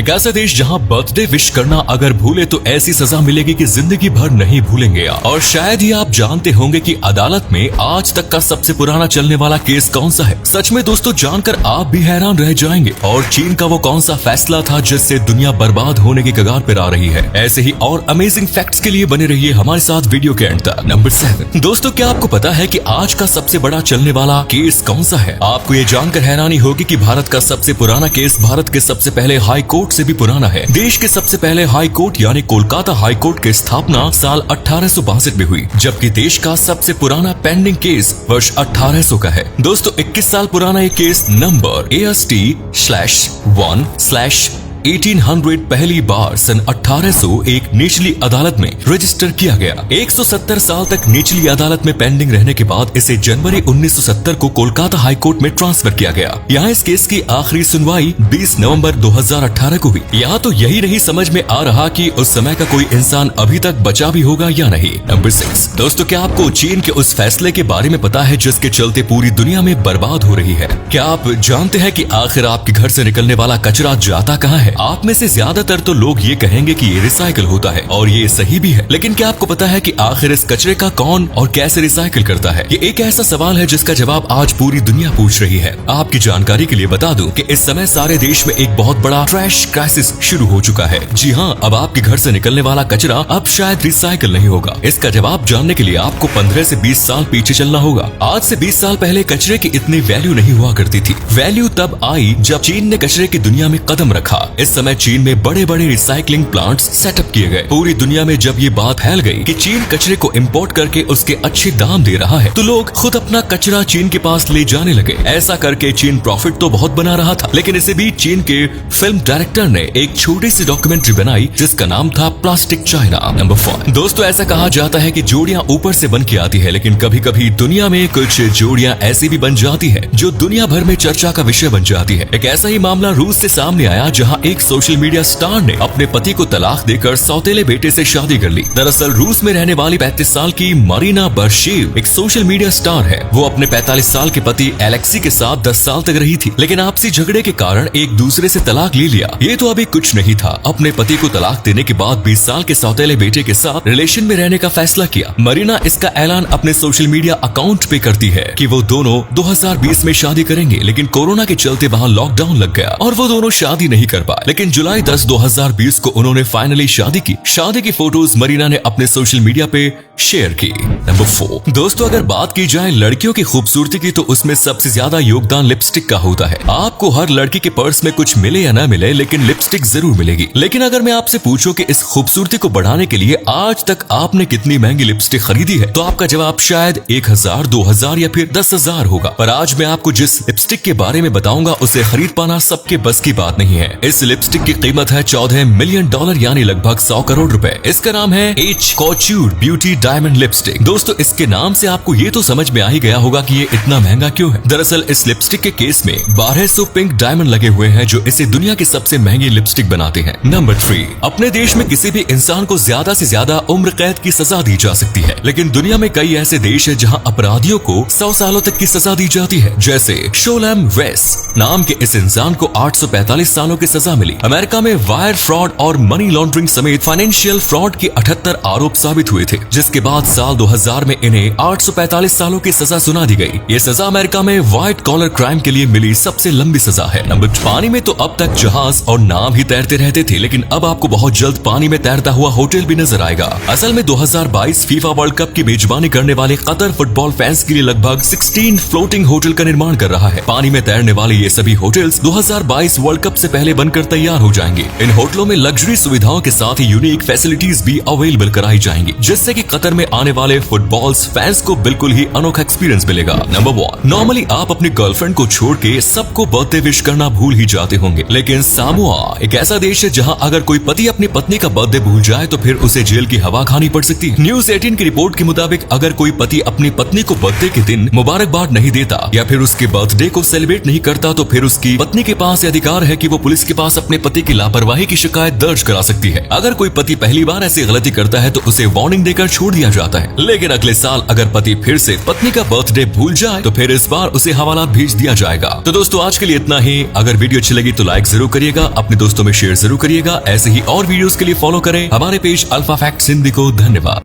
एक ऐसा देश जहां बर्थडे विश करना अगर भूले तो ऐसी सजा मिलेगी कि जिंदगी भर नहीं भूलेंगे आप। और शायद ही आप जानते होंगे कि अदालत में आज तक का सबसे पुराना चलने वाला केस कौन सा है। सच में दोस्तों जानकर आप भी हैरान रह जाएंगे। और चीन का वो कौन सा फैसला था जिससे दुनिया बर्बाद होने की कगार पर आ रही है। ऐसे ही और अमेजिंग फैक्ट्स के लिए बने रहिए हमारे साथ वीडियो के एंड तक। नंबर 7 दोस्तों, क्या आपको पता है कि आज का सबसे बड़ा चलने वाला केस कौन सा है? आपको ये जानकर हैरानी होगी कि भारत का सबसे पुराना केस भारत के सबसे पहले हाई कोर्ट से भी पुराना है। देश के सबसे पहले हाई कोर्ट यानी कोलकाता हाई कोर्ट की स्थापना साल 1862 में हुई, जबकि देश का सबसे पुराना पेंडिंग केस वर्ष 1800 का है। दोस्तों 21 साल पुराना ये केस नंबर AST/1/1800 पहली बार सन 1801 निचली अदालत में रजिस्टर किया गया। 170 साल तक निचली अदालत में पेंडिंग रहने के बाद इसे जनवरी 1970 को कोलकाता हाई कोर्ट में ट्रांसफर किया गया। यहाँ इस केस की आखिरी सुनवाई 20 नवंबर 2018 को हुई। यहाँ तो यही नहीं समझ में आ रहा कि उस समय का कोई इंसान अभी तक बचा भी होगा या नहीं। नंबर 6 दोस्तों, क्या आपको चीन के उस फैसले के बारे में पता है जिसके चलते पूरी दुनिया में बर्बाद हो रही है? क्या आप जानते हैं कि आखिर आपके घर से निकलने वाला कचरा जाता कहाँ है? आप में से ज्यादातर तो लोग ये कहेंगे कि ये रिसाइकिल होता है, और ये सही भी है। लेकिन क्या आपको पता है कि आखिर इस कचरे का कौन और कैसे रिसाइकिल करता है? ये एक ऐसा सवाल है जिसका जवाब आज पूरी दुनिया पूछ रही है। आपकी जानकारी के लिए बता दूं कि इस समय सारे देश में एक बहुत बड़ा ट्रैश क्राइसिस शुरू हो चुका है। जी हाँ, अब आपके घर से निकलने वाला कचरा अब शायद रिसाइकिल नहीं होगा। इसका जवाब जानने के लिए आपको 15 से 20 साल पीछे चलना होगा। आज से 20 साल पहले कचरे की इतनी वैल्यू नहीं हुआ करती थी। वैल्यू तब आई जब चीन ने कचरे की दुनिया में कदम रखा। इस समय चीन में बड़े बड़े रिसाइकलिंग प्लांट्स सेटअप किए गए। पूरी दुनिया में जब ये बात फैल गई कि चीन कचरे को इंपोर्ट करके उसके अच्छे दाम दे रहा है, तो लोग खुद अपना कचरा चीन के पास ले जाने लगे। ऐसा करके चीन प्रॉफिट तो बहुत बना रहा था, लेकिन इसी बीच चीन के फिल्म डायरेक्टर ने एक छोटी सी डॉक्यूमेंट्री बनाई जिसका नाम था प्लास्टिक चाइना। नंबर 4 दोस्तों, ऐसा कहा जाता है कि जोड़ियां ऊपर से बन के आती है, लेकिन कभी कभी दुनिया में कुछ जोड़ियां ऐसी भी बन जाती है जो दुनिया भर में चर्चा का विषय बन जाती है। एक ऐसा ही मामला रूस से सामने आया, जहां एक सोशल मीडिया स्टार ने अपने पति को तलाक देकर सौतेले बेटे से शादी कर ली। दरअसल रूस में रहने वाली 35 साल की मरीना बर्शेव एक सोशल मीडिया स्टार है। वो अपने 45 साल के पति एलेक्सी के साथ 10 साल तक रही थी, लेकिन आपसी झगड़े के कारण एक दूसरे से तलाक ले लिया। ये तो अभी कुछ नहीं था, अपने पति को तलाक देने के बाद 20 साल के सौतेले बेटे के साथ रिलेशन में रहने का फैसला किया। मरीना इसका ऐलान अपने सोशल मीडिया अकाउंट पे करती है कि वो दोनों 2020 में शादी करेंगे, लेकिन कोरोना के चलते वहाँ लॉकडाउन लग गया और वो दोनों शादी नहीं कर पाए। लेकिन जुलाई 10, 2020 को उन्होंने फाइनली शादी की। शादी की फोटोज मरीना ने अपने सोशल मीडिया पे शेयर की। नंबर 4 दोस्तों, अगर बात की जाए लड़कियों की खूबसूरती की, तो उसमें सबसे ज्यादा योगदान लिपस्टिक का होता है। आपको हर लड़की के पर्स में कुछ मिले या ना मिले, लेकिन लिपस्टिक जरूर मिलेगी। लेकिन अगर मैं आपसे पूछूं कि इस खूबसूरती को बढ़ाने के लिए आज तक आपने कितनी महंगी लिपस्टिक खरीदी है, तो आपका जवाब शायद 1000, 2000 या फिर 10,000 होगा। पर आज मैं आपको जिस लिपस्टिक के बारे में बताऊंगा उसे खरीद पाना सबके बस की बात नहीं है। इस लिपस्टिक की कीमत है $14 मिलियन यानी लगभग 100 करोड़ रुपए। इसका नाम है H Couture beauty diamond lipstick. दोस्तों इसके नाम से आपको ये तो समझ में आ ही गया होगा कि ये इतना महंगा क्यों है। दरअसल इस लिपस्टिक के केस में 1200 पिंक डायमंड लगे हुए हैं, जो इसे दुनिया की सबसे महंगी लिपस्टिक बनाते हैं। नंबर 3 अपने देश में किसी भी इंसान को ज्यादा से ज्यादा उम्र कैद की सजा दी जा सकती है, लेकिन दुनिया में कई ऐसे देश है जहाँ अपराधियों को 100 सालों तक की सजा दी जाती है। जैसे शोलैम वेस नाम के इस इंसान को 845 सालों की सजा मिली। अमेरिका में वायर फ्रॉड और मनी लॉन्ड्रिंग समेत फाइनेंशियल फ्रॉड के 78 आरोप साबित हुए थे, जिसके बाद साल 2000 में इन्हें 845 सालों की सजा सुना दी गई। ये सजा अमेरिका में व्हाइट कॉलर क्राइम के लिए मिली सबसे लंबी सजा है। नंबर 2 पानी में तो अब तक जहाज और नाव ही तैरते रहते थे, लेकिन अब आपको बहुत जल्द पानी में तैरता हुआ होटल भी नजर आएगा। असल में 2022 फीफा वर्ल्ड कप की मेजबानी करने वाले कतर फुटबॉल फैंस के लिए लगभग 16 फ्लोटिंग होटल का निर्माण कर रहा है। पानी में तैरने वाले ये सभी होटल्स 2022 वर्ल्ड कप से पहले बनकर तैयार हो जाएंगे। इन होटलों में लग्जरी सुविधाओं के साथ ही यूनिक फैसिलिटीज भी अवेलेबल कराई जाएंगी, जिससे कि कतर में आने वाले फुटबॉल फैंस को बिल्कुल ही अनोखा एक्सपीरियंस मिलेगा। नंबर 1 नॉर्मली आप अपनी गर्लफ्रेंड को छोड़ के सबको बर्थडे विश करना भूल ही जाते होंगे, लेकिन सामोआ एक ऐसा देश है जहां अगर कोई पति अपनी पत्नी का बर्थडे भूल जाए तो फिर उसे जेल की हवा खानी पड़ सकती है। न्यूज 18 की रिपोर्ट के मुताबिक अगर कोई पति अपनी पत्नी को बर्थडे के दिन मुबारकबाद नहीं देता या फिर उसके बर्थडे को सेलिब्रेट नहीं करता, तो फिर उसकी पत्नी के पास अधिकार है कि वो पुलिस के पास पास अपने पति की लापरवाही की शिकायत दर्ज करा सकती है। अगर कोई पति पहली बार ऐसी गलती करता है तो उसे वार्निंग देकर छोड़ दिया जाता है, लेकिन अगले साल अगर पति फिर से पत्नी का बर्थडे भूल जाए तो फिर इस बार उसे हवालात भेज दिया जाएगा। तो दोस्तों आज के लिए इतना ही। अगर वीडियो अच्छी लगी तो लाइक जरूर करिएगा, अपने दोस्तों में शेयर जरूर करिएगा। ऐसे ही और वीडियोस के लिए फॉलो करें हमारे पेज अल्फा फैक्ट्स हिंदी को। धन्यवाद।